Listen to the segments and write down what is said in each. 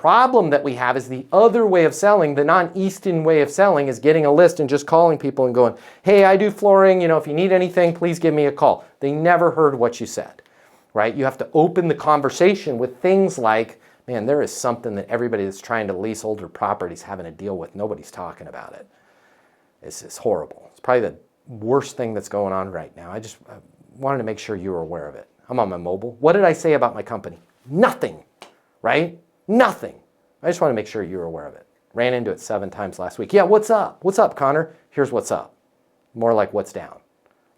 Problem that we have is the other way of selling, the non-Easton way of selling, is getting a list and just calling people and going, hey, I do flooring, if you need anything, please give me a call. They never heard what you said, right? You have to open the conversation with things like, man, there is something that everybody that's trying to lease older properties having to deal with. Nobody's talking about it. This is horrible. It's probably the worst thing that's going on right now. I wanted to make sure you were aware of it. I'm on my mobile. What did I say about my company? Nothing, right? Nothing. I just want to make sure you're aware of it. Ran into it 7 times last week. Yeah, what's up? What's up, Connor? Here's what's up. More like what's down.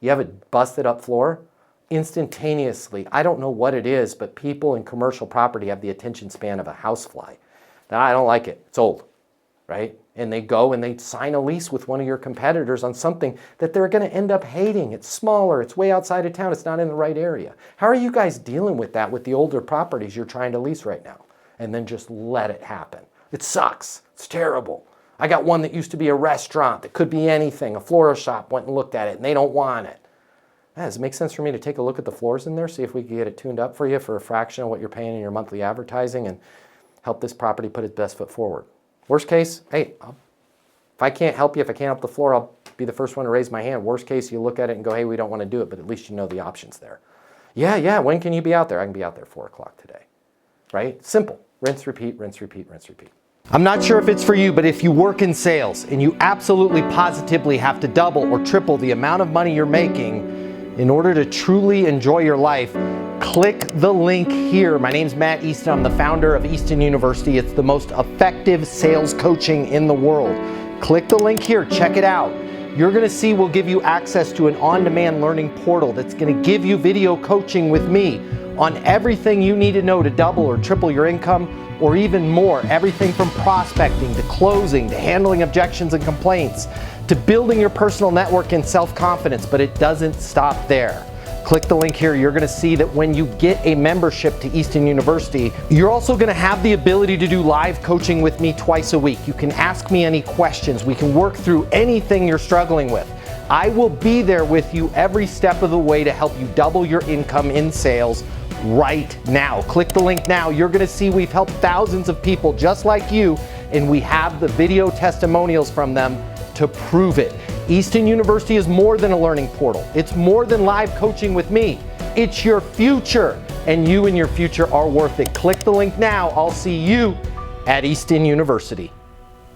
You have a busted up floor? Instantaneously, I don't know what it is, but people in commercial property have the attention span of a housefly. Now, I don't like it. It's old, right? And they go and they sign a lease with one of your competitors on something that they're going to end up hating. It's smaller. It's way outside of town. It's not in the right area. How are you guys dealing with that with the older properties you're trying to lease right now? And then just let it happen. It sucks. It's terrible. I got one that used to be a restaurant that could be anything. A floral shop went and looked at it and they don't want it. Does it make sense for me to take a look at the floors in there, see if we can get it tuned up for you for a fraction of what you're paying in your monthly advertising and help this property put its best foot forward? Worst case, hey, if I can't help you, if I can't help the floor, I'll be the first one to raise my hand. Worst case, you look at it and go, hey, we don't want to do it, but at least you know the options there. Yeah, when can you be out there? I can be out there 4 o'clock today, right? Simple. Rinse, repeat, rinse, repeat, rinse, repeat. I'm not sure if it's for you, but if you work in sales and you absolutely positively have to double or triple the amount of money you're making in order to truly enjoy your life, click the link here. My name's Matt Easton. I'm the founder of Easton University. It's the most effective sales coaching in the world. Click the link here. Check it out. You're going to see we'll give you access to an on-demand learning portal that's going to give you video coaching with me on everything you need to know to double or triple your income, or even more. Everything from prospecting to closing to handling objections and complaints to building your personal network and self-confidence, but it doesn't stop there. Click the link here. You're going to see that when you get a membership to Easton University, you're also going to have the ability to do live coaching with me twice a week. You can ask me any questions. We can work through anything you're struggling with. I will be there with you every step of the way to help you double your income in sales right now. Click the link now. You're going to see we've helped thousands of people just like you, and we have the video testimonials from them to prove it. Easton University is more than a learning portal. It's more than live coaching with me. It's your future, and you and your future are worth it. Click the link now. I'll see you at Easton University.